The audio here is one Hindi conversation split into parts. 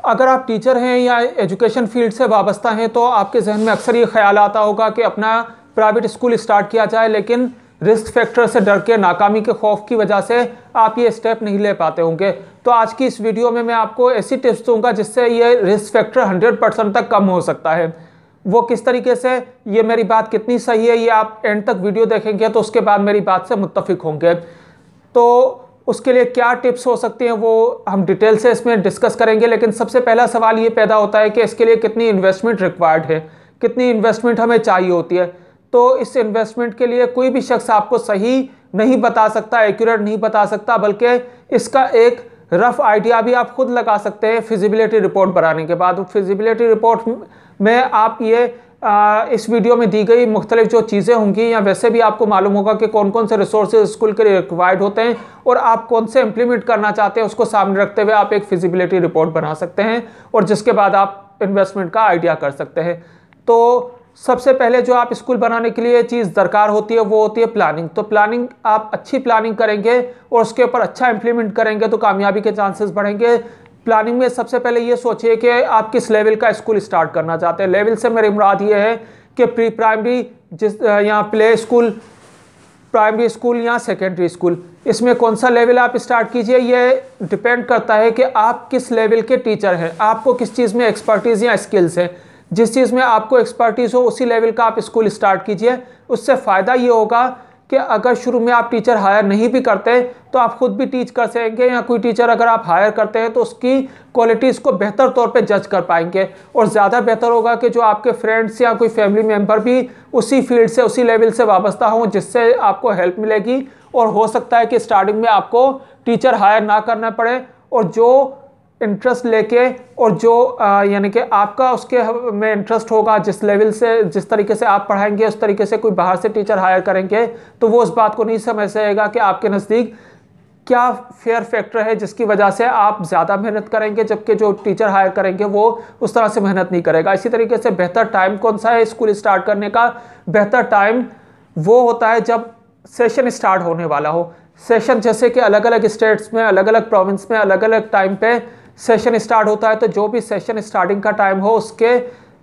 अगर आप टीचर हैं या एजुकेशन फील्ड से वाबस्ता हैं तो आपके जहन में अक्सर ये ख्याल आता होगा कि अपना प्राइवेट स्कूल स्टार्ट किया जाए, लेकिन रिस्क फैक्टर से डर के, नाकामी के खौफ की वजह से आप ये स्टेप नहीं ले पाते होंगे। तो आज की इस वीडियो में मैं आपको ऐसी टिप्स दूंगा जिससे ये रिस्क फैक्टर 100% तक कम हो सकता है। वो किस तरीके से, ये मेरी बात कितनी सही है, ये आप एंड तक वीडियो देखेंगे तो उसके बाद मेरी बात से मुत्तफिक होंगे। तो उसके लिए क्या टिप्स हो सकती हैं वो हम डिटेल से इसमें डिस्कस करेंगे। लेकिन सबसे पहला सवाल ये पैदा होता है कि इसके लिए कितनी इन्वेस्टमेंट रिक्वायर्ड है, कितनी इन्वेस्टमेंट हमें चाहिए होती है। तो इस इन्वेस्टमेंट के लिए कोई भी शख्स आपको सही नहीं बता सकता, एक्यूरेट नहीं बता सकता, बल्कि इसका एक रफ आइडिया भी आप खुद लगा सकते हैं फिजिबिलिटी रिपोर्ट बनाने के बाद। फिजिबिलिटी रिपोर्ट में आप ये इस वीडियो में दी गई मुख्तलिफ जो चीज़ें होंगी, या वैसे भी आपको मालूम होगा कि कौन कौन से रिसोर्सेज स्कूल के लिए रिक्वायर्ड होते हैं और आप कौन से इम्प्लीमेंट करना चाहते हैं, उसको सामने रखते हुए आप एक फिजिबिलिटी रिपोर्ट बना सकते हैं और जिसके बाद आप इन्वेस्टमेंट का आइडिया कर सकते हैं। तो सबसे पहले जो आप स्कूल बनाने के लिए चीज़ दरकार होती है वो होती है प्लानिंग। तो प्लानिंग, आप अच्छी प्लानिंग करेंगे और उसके ऊपर अच्छा इम्प्लीमेंट करेंगे तो कामयाबी के चांसेस बढ़ेंगे। प्लानिंग में सबसे पहले ये सोचिए कि आप किस लेवल का स्कूल स्टार्ट करना चाहते हैं। लेवल से मेरी मुराद ये है कि प्री प्राइमरी, या प्ले स्कूल, प्राइमरी स्कूल या सेकेंडरी स्कूल, इसमें कौन सा लेवल आप स्टार्ट कीजिए। ये डिपेंड करता है कि आप किस लेवल के टीचर हैं, आपको किस चीज़ में एक्सपर्टीज़ या स्किल्स हैं। जिस चीज़ में आपको एक्सपर्टीज़ हो उसी लेवल का आप स्कूल स्टार्ट कीजिए। उससे फ़ायदा ये होगा कि अगर शुरू में आप टीचर हायर नहीं भी करते तो आप खुद भी टीच कर सकेंगे, या कोई टीचर अगर आप हायर करते हैं तो उसकी क्वालिटीज़ को बेहतर तौर पे जज कर पाएंगे। और ज़्यादा बेहतर होगा कि जो आपके फ्रेंड्स या कोई फैमिली मेम्बर भी उसी फील्ड से, उसी लेवल से वाबस्ता हों, जिससे आपको हेल्प मिलेगी। और हो सकता है कि स्टार्टिंग में आपको टीचर हायर ना करना पड़े और जो इंटरेस्ट लेके और जो यानी कि आपका उसके में इंटरेस्ट होगा, जिस लेवल से, जिस तरीके से आप पढ़ाएंगे उस तरीके से कोई बाहर से टीचर हायर करेंगे तो वो उस बात को नहीं समझ सकेगा कि आपके नज़दीक क्या फेयर फैक्टर है जिसकी वजह से आप ज़्यादा मेहनत करेंगे, जबकि जो टीचर हायर करेंगे वो उस तरह से मेहनत नहीं करेगा। इसी तरीके से बेहतर टाइम कौन सा है स्कूल स्टार्ट करने का? बेहतर टाइम वो होता है जब सेशन स्टार्ट होने वाला हो। सेशन जैसे कि अलग अलग स्टेट्स में, अलग अलग प्रोविंस में अलग अलग टाइम पे सेशन स्टार्ट होता है। तो जो भी सेशन स्टार्टिंग का टाइम हो उसके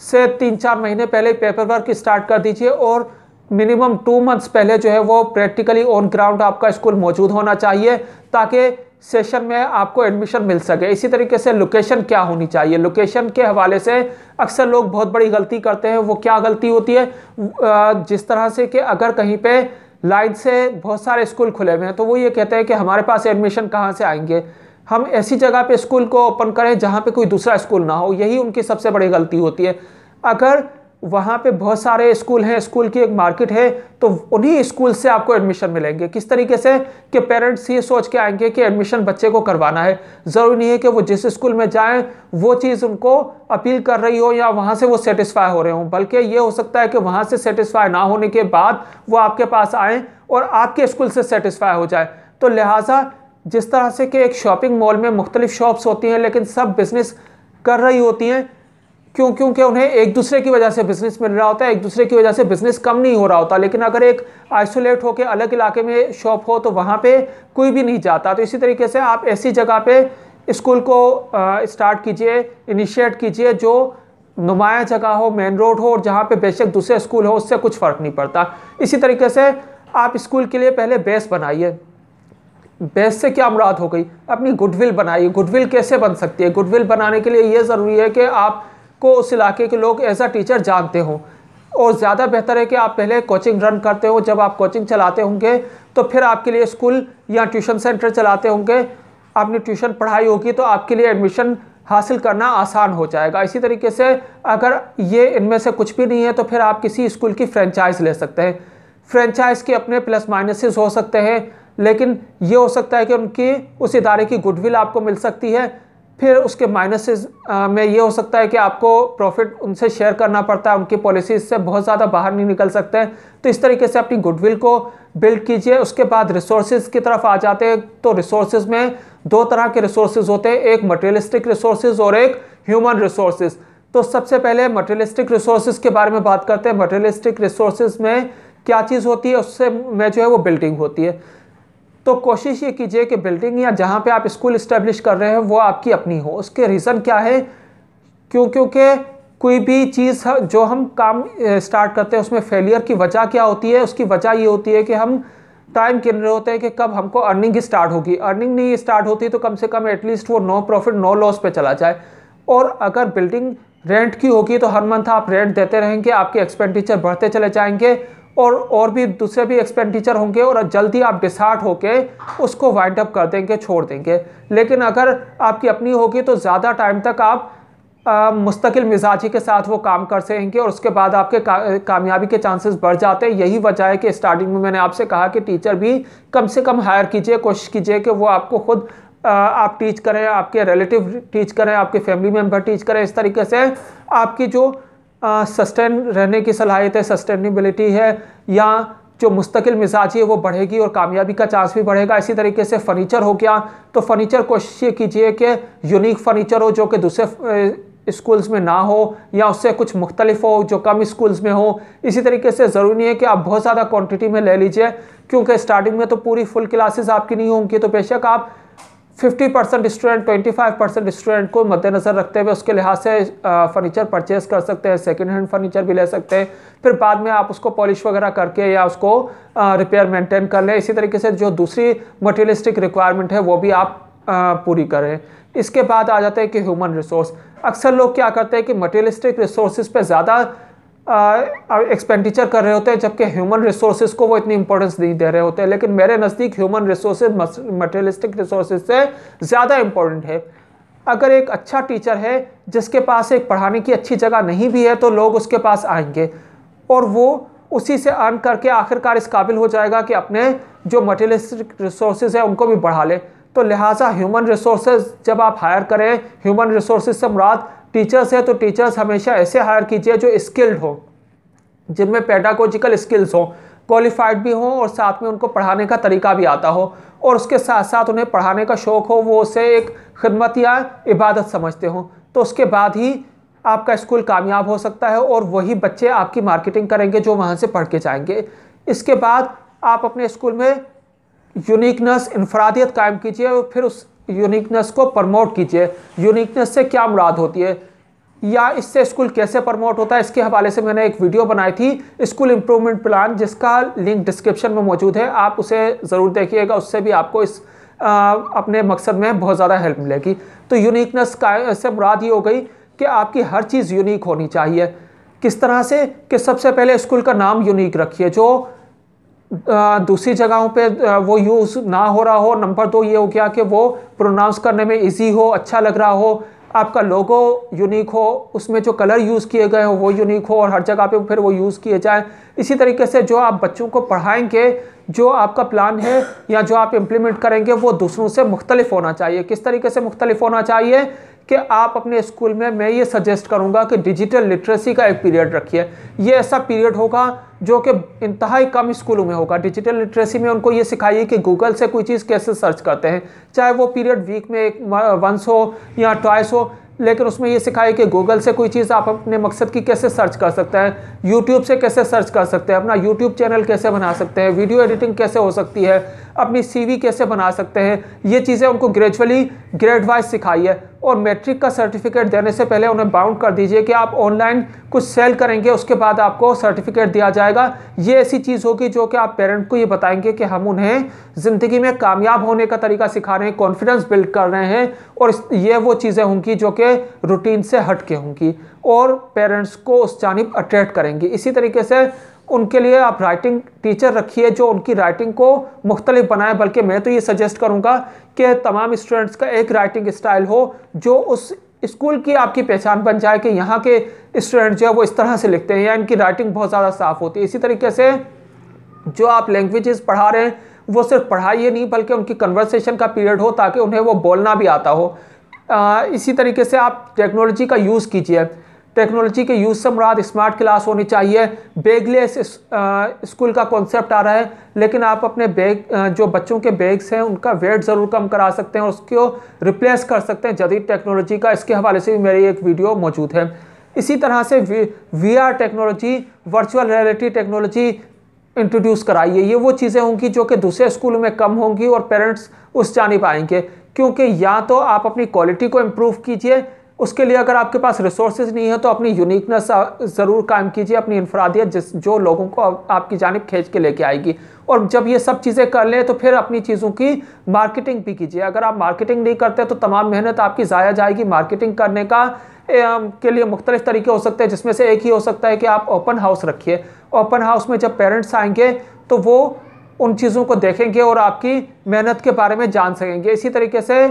से 3-4 महीने पहले पेपर वर्क स्टार्ट कर दीजिए और मिनिमम 2 मंथ्स पहले जो है वो प्रैक्टिकली ऑन ग्राउंड आपका स्कूल मौजूद होना चाहिए ताकि सेशन में आपको एडमिशन मिल सके। इसी तरीके से लोकेशन क्या होनी चाहिए, लोकेशन के हवाले से अक्सर लोग बहुत बड़ी गलती करते हैं। वो क्या गलती होती है? जिस तरह से कि अगर कहीं पे लाइन से बहुत सारे स्कूल खुले हुए हैं तो वो ये कहते हैं कि हमारे पास एडमिशन कहाँ से आएंगे, हम ऐसी जगह पे स्कूल को ओपन करें जहाँ पे कोई दूसरा स्कूल ना हो। यही उनकी सबसे बड़ी गलती होती है। अगर वहाँ पे बहुत सारे स्कूल हैं, स्कूल की एक मार्केट है, तो उन्हीं स्कूल से आपको एडमिशन मिलेंगे। किस तरीके से कि पेरेंट्स ये सोच के आएंगे कि एडमिशन बच्चे को करवाना है। ज़रूरी नहीं है कि वो जिस स्कूल में जाएं वो चीज़ उनको अपील कर रही हो या वहाँ से वो सेटिस्फाई हो रहे हों, बल्कि ये हो सकता है कि वहाँ से सेटिस्फाई ना होने के बाद वो आपके पास आएँ और आपके स्कूल से सेटिस्फाई हो जाए। तो लिहाजा जिस तरह से कि एक शॉपिंग मॉल में मुख्तलिफ शॉप्स होती हैं लेकिन सब बिज़नेस कर रही होती हैं, क्योंकि उन्हें एक दूसरे की वजह से बिज़नेस मिल रहा होता है, एक दूसरे की वजह से बिज़नेस कम नहीं हो रहा होता। लेकिन अगर एक आइसोलेट होकर अलग इलाके में शॉप हो तो वहाँ पे कोई भी नहीं जाता। तो इसी तरीके से आप ऐसी जगह पे स्कूल को स्टार्ट कीजिए, इनिशिएट कीजिए जो नुमाया जगह हो, मेन रोड हो, और जहाँ पे बेशक दूसरे स्कूल हो उससे कुछ फ़र्क नहीं पड़ता। इसी तरीके से आप स्कूल के लिए पहले बेस बनाइए। बेस से क्या मुराद हो गई? अपनी गुडविल बनाइए। गुडविल कैसे बन सकती है? गुडविल बनाने के लिए ये ज़रूरी है कि आपको उस इलाके के लोग एज अ टीचर जानते हों, और ज़्यादा बेहतर है कि आप पहले कोचिंग रन करते हो। जब आप कोचिंग चलाते होंगे तो फिर आपके लिए स्कूल या ट्यूशन सेंटर चलाते होंगे, आपने ट्यूशन पढ़ाई होगी तो आपके लिए एडमिशन हासिल करना आसान हो जाएगा। इसी तरीके से अगर ये इनमें से कुछ भी नहीं है तो फिर आप किसी स्कूल की फ्रेंचाइज ले सकते हैं। फ्रेंचाइज के अपने प्लस माइनसेस हो सकते हैं, लेकिन ये हो सकता है कि उनकी उस इदारे की गुडविल आपको मिल सकती है। फिर उसके माइनसेस में ये हो सकता है कि आपको प्रॉफिट उनसे शेयर करना पड़ता है, उनकी पॉलिसीज से बहुत ज़्यादा बाहर नहीं निकल सकते हैं। तो इस तरीके से अपनी गुडविल को बिल्ड कीजिए। उसके बाद रिसोर्सेज की तरफ आ जाते हैं। तो रिसोर्सेज में 2 तरह के रिसोर्सेज होते हैं, एक मटेरियलिस्टिक रिसोर्सेज और एक ह्यूमन रिसोर्सेज। तो सबसे पहले मटेरियलिस्टिक रिसोर्सेज के बारे में बात करते हैं। मटेरियलिस्टिक रिसोर्सेज में क्या चीज़ होती है? उससे में जो है वो बिल्डिंग होती है। तो कोशिश ये कीजिए कि बिल्डिंग या जहाँ पे आप स्कूल इस्टेब्लिश कर रहे हैं वो आपकी अपनी हो। उसके रीज़न क्या है? क्योंकि कोई भी चीज़ जो हम काम स्टार्ट करते हैं उसमें फेलियर की वजह क्या होती है? उसकी वजह ये होती है कि हम टाइम गिन रहे होते हैं कि कब हमको अर्निंग स्टार्ट होगी। अर्निंग नहीं स्टार्ट होती तो कम से कम एटलीस्ट वो नो प्रॉफिट नो लॉस पे चला जाए। और अगर बिल्डिंग रेंट की होगी तो हर मंथ आप रेंट देते रहेंगे, आपके एक्सपेंडिचर बढ़ते चले जाएंगे और भी दूसरे भी एक्सपेंडिचर होंगे और जल्दी आप डिसहार्ट होके उसको वाइंड अप कर देंगे, छोड़ देंगे। लेकिन अगर आपकी अपनी होगी तो ज़्यादा टाइम तक आप मुस्तकिल मिजाजी के साथ वो काम कर सकेंगे और उसके बाद आपके कामयाबी के चांसेस बढ़ जाते हैं। यही वजह है कि स्टार्टिंग में मैंने आपसे कहा कि टीचर भी कम से कम हायर कीजिए, कोशिश कीजिए कि वो आपको खुद आप टीच करें, आपके रिलेटिव टीच करें, आपके फैमिली मेम्बर टीच करें। इस तरीके से आपकी जो सस्टेन रहने की सलाहियत है, सस्टेनेबिलिटी है या जो मुस्तकिल मिजाजी है वो बढ़ेगी और कामयाबी का चांस भी बढ़ेगा। इसी तरीके से फर्नीचर हो गया, तो फर्नीचर कोशिश ये कीजिए कि यूनिक फर्नीचर हो जो कि दूसरे स्कूल्स में ना हो या उससे कुछ मुख्तलिफ हो जो कम स्कूल्स में हो। इसी तरीके से ज़रूरी नहीं है कि आप बहुत ज़्यादा क्वांटिटी में ले लीजिए, क्योंकि स्टार्टिंग में तो पूरी फुल क्लासेस आपकी नहीं होंगी। तो बेशक आप 50% स्टूडेंट 25% स्टूडेंट को मद्देनज़र रखते हुए उसके लिहाज से फर्नीचर परचेज़ कर सकते हैं, सेकेंड हैंड फर्नीचर भी ले सकते हैं। फिर बाद में आप उसको पॉलिश वगैरह करके या उसको रिपेयर मेंटेन कर लें। इसी तरीके से जो दूसरी मटेरियलिस्टिक रिक्वायरमेंट है वो भी आप पूरी करें। इसके बाद आ जाते हैं कि ह्यूमन रिसोर्स। अक्सर लोग क्या करते हैं कि मटेरियलिस्टिक रिसोर्सेज पे ज़्यादा एक्सपेंडिचर कर रहे होते हैं, जबकि ह्यूमन रिसोर्सेज को वो इतनी इंपॉर्टेंस नहीं दे रहे होते हैं। लेकिन मेरे नज़दीक ह्यूमन रिसोर्सेज मटेरियलिस्टिक रिसोर्सेज से ज़्यादा इंपॉर्टेंट है। अगर एक अच्छा टीचर है जिसके पास एक पढ़ाने की अच्छी जगह नहीं भी है तो लोग उसके पास आएंगे और वो उसी से अर्न करके आखिरकार इस काबिल हो जाएगा कि अपने जो मटेरियलिस्टिक रिसोर्सेज है उनको भी बढ़ा ले। तो लिहाजा ह्यूमन रिसोर्सेज जब आप हायर करें, ह्यूमन रिसोर्सेज से मुराद टीचर्स है, तो टीचर्स हमेशा ऐसे हायर कीजिए जो स्किल्ड हो, जिनमें पेडागोजिकल स्किल्स हो, क्वालिफाइड भी हो और साथ में उनको पढ़ाने का तरीका भी आता हो और उसके साथ साथ उन्हें पढ़ाने का शौक़ हो, वो उसे एक खिदमत या इबादत समझते हो। तो उसके बाद ही आपका स्कूल कामयाब हो सकता है और वही बच्चे आपकी मार्केटिंग करेंगे जो वहाँ से पढ़ के जाएंगे। इसके बाद आप अपने स्कूल में यूनिकनेस, इनफरादियत कायम कीजिए और फिर उस यूनिकनेस को प्रमोट कीजिए। यूनिकनेस से क्या मुराद होती है या इससे स्कूल कैसे प्रमोट होता है, इसके हवाले से मैंने एक वीडियो बनाई थी, स्कूल इम्प्रूवमेंट प्लान, जिसका लिंक डिस्क्रिप्शन में मौजूद है। आप उसे ज़रूर देखिएगा, उससे भी आपको इस अपने मकसद में बहुत ज़्यादा हेल्प मिलेगी। तो यूनिकनेस का से मुराद ये हो गई कि आपकी हर चीज़ यूनिक होनी चाहिए। किस तरह से कि सबसे पहले स्कूल का नाम यूनिक रखिए जो दूसरी जगहों पे वो यूज़ ना हो रहा हो। नंबर 2 ये हो गया कि वो प्रोनाउंस करने में इजी हो, अच्छा लग रहा हो। आपका लोगो यूनिक हो, उसमें जो कलर यूज़ किए गए हो वो यूनिक हो और हर जगह पे फिर वो यूज़ किए जाए। इसी तरीके से जो आप बच्चों को पढ़ाएंगे, जो आपका प्लान है या जो आप इम्प्लीमेंट करेंगे वो दूसरों से मुख्तलिफ होना चाहिए। किस तरीके से मुख्तलिफ होना चाहिए कि आप अपने स्कूल में, मैं ये सजेस्ट करूंगा कि डिजिटल लिटरेसी का एक पीरियड रखिए। ये ऐसा पीरियड होगा जो कि इंतहाई कम स्कूलों में होगा। डिजिटल लिटरेसी में उनको ये सिखाइए कि गूगल से कोई चीज़ कैसे सर्च करते हैं, चाहे वो पीरियड वीक में एक वंस हो या ट्वाइस हो, लेकिन उसमें ये सिखाइए कि गूगल से कोई चीज़ आप अपने मकसद की कैसे सर्च कर सकते हैं, यूट्यूब से कैसे सर्च कर सकते हैं, अपना यूट्यूब चैनल कैसे बना सकते हैं, वीडियो एडिटिंग कैसे हो सकती है, अपनी CV कैसे बना सकते हैं। ये चीज़ें उनको ग्रेजुअली ग्रेड वाइज सिखाइए और मैट्रिक का सर्टिफिकेट देने से पहले उन्हें बाउंड कर दीजिए कि आप ऑनलाइन कुछ सेल करेंगे, उसके बाद आपको सर्टिफिकेट दिया जाएगा। ये ऐसी चीज़ होगी जो कि आप पेरेंट को ये बताएंगे कि हम उन्हें ज़िंदगी में कामयाब होने का तरीका सिखा रहे हैं, कॉन्फिडेंस बिल्ड कर रहे हैं और ये वो चीज़ें होंगी जो कि रूटीन से हट के होंगी और पेरेंट्स को उस जानिब अट्रैक्ट करेंगी। इसी तरीके से उनके लिए आप राइटिंग टीचर रखिए जो उनकी राइटिंग को मुख्तलिफ बनाए, बल्कि मैं तो ये सजेस्ट करूँगा कि तमाम स्टूडेंट्स का एक राइटिंग स्टाइल हो जो उस स्कूल की आपकी पहचान बन जाए कि यहाँ के स्टूडेंट जो है वो इस तरह से लिखते हैं या इनकी राइटिंग बहुत ज़्यादा साफ़ होती है। इसी तरीके से जो आप लैंग्वेजेस पढ़ा रहे हैं वो सिर्फ पढ़ाई ही नहीं बल्कि उनकी कन्वर्सेशन का पीरियड हो ताकि उन्हें वो बोलना भी आता हो। इसी तरीके से आप टेक्नोलॉजी का यूज़ कीजिए। टेक्नोलॉजी के यूज़ से मुराद स्मार्ट क्लास होनी चाहिए। बैगलेस स्कूल का कॉन्सेप्ट आ रहा है, लेकिन आप अपने बैग जो बच्चों के बैग्स हैं उनका वेट ज़रूर कम करा सकते हैं और उसको रिप्लेस कर सकते हैं जदीद टेक्नोलॉजी का। इसके हवाले से भी मेरी एक वीडियो मौजूद है। इसी तरह से VR technology, virtual reality technology introduce कराइए। ये वो चीज़ें होंगी जो कि दूसरे स्कूलों में कम होंगी और पेरेंट्स उस जानिब आएंगे, क्योंकि या तो आप अपनी क्वालिटी को इम्प्रूव कीजिए, उसके लिए अगर आपके पास रिसोर्सेज नहीं है तो अपनी यूनिकनेस ज़रूर कायम कीजिए, अपनी इनफरादियत जो लोगों को आपकी जानिब खींच के लेके आएगी। और जब ये सब चीज़ें कर लें तो फिर अपनी चीज़ों की मार्केटिंग भी कीजिए। अगर आप मार्केटिंग नहीं करते तो तमाम मेहनत आपकी ज़ाया जाएगी। मार्केटिंग करने के लिए मुख्तलिफ तरीके हो सकते हैं, जिसमें से एक ही हो सकता है कि आप ओपन हाउस रखिए। ओपन हाउस में जब पेरेंट्स आएंगे तो वो उन चीज़ों को देखेंगे और आपकी मेहनत के बारे में जान सकेंगे। इसी तरीके से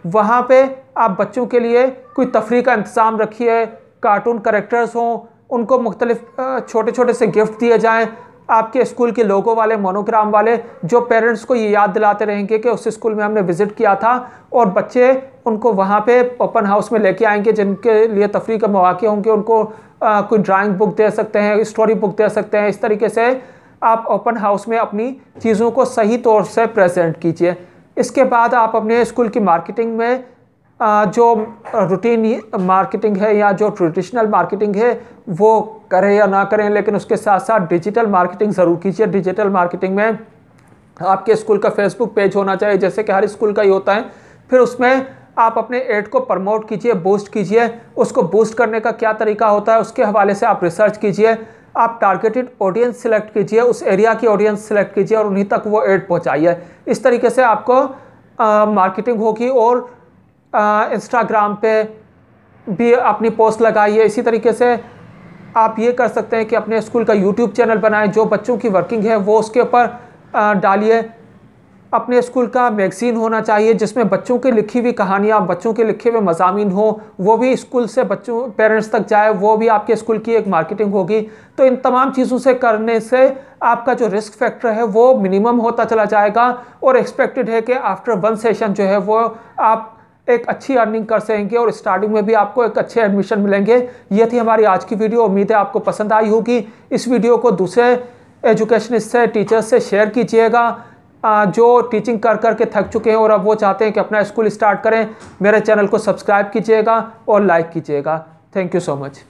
वहाँ पे आप बच्चों के लिए कोई तफरीह का इंतज़ाम रखिए, कार्टून कैरेक्टर्स हों, उनको मुख्तलिफ छोटे छोटे से गिफ्ट दिए जाएँ, आपके स्कूल के लोगो वाले, मोनोग्राम वाले, जो पेरेंट्स को ये याद दिलाते रहेंगे कि उस स्कूल में हमने विज़िट किया था। और बच्चे उनको वहाँ पे ओपन हाउस में लेके आएंगे, जिनके लिए तफरीह का मौके होंगे, उनको कोई ड्राइंग बुक दे सकते हैं, स्टोरी बुक दे सकते हैं। इस तरीके से आप ओपन हाउस में अपनी चीज़ों को सही तौर से प्रेजेंट कीजिए। इसके बाद आप अपने स्कूल की मार्केटिंग में जो रूटीन मार्केटिंग है या जो ट्रेडिशनल मार्केटिंग है वो करें या ना करें, लेकिन उसके साथ साथ डिजिटल मार्केटिंग ज़रूर कीजिए। डिजिटल मार्केटिंग में आपके स्कूल का फेसबुक पेज होना चाहिए, जैसे कि हर स्कूल का ही होता है। फिर उसमें आप अपने एड को प्रमोट कीजिए, बूस्ट कीजिए। उसको बूस्ट करने का क्या तरीका होता है उसके हवाले से आप रिसर्च कीजिए। आप टारगेटेड ऑडियंस सिलेक्ट कीजिए, उस एरिया की ऑडियंस सिलेक्ट कीजिए और उन्हीं तक वो एड पहुंचाइए। इस तरीके से आपको मार्केटिंग होगी। और इंस्टाग्राम पे भी अपनी पोस्ट लगाइए। इसी तरीके से आप ये कर सकते हैं कि अपने स्कूल का यूट्यूब चैनल बनाएं, जो बच्चों की वर्किंग है वो उसके ऊपर डालिए। अपने स्कूल का मैगज़ीन होना चाहिए जिसमें बच्चों की लिखी हुई कहानियाँ, बच्चों के लिखे हुए मज़ामीन हो, वो भी स्कूल से बच्चों पेरेंट्स तक जाए, वो भी आपके स्कूल की एक मार्केटिंग होगी। तो इन तमाम चीज़ों से करने से आपका जो रिस्क फैक्टर है वो मिनिमम होता चला जाएगा और एक्सपेक्टेड है कि आफ्टर 1 सेशन जो है वो आप एक अच्छी अर्निंग कर सकेंगे और स्टार्टिंग में भी आपको एक अच्छे एडमिशन मिलेंगे। ये थी हमारी आज की वीडियो। उम्मीद है आपको पसंद आई होगी। इस वीडियो को दूसरे एजुकेशनिस्ट से, टीचर्स से शेयर कीजिएगा जो टीचिंग कर कर के थक चुके हैं और अब वो चाहते हैं कि अपना स्कूल स्टार्ट करें। मेरे चैनल को सब्सक्राइब कीजिएगा और लाइक कीजिएगा। Thank you so much.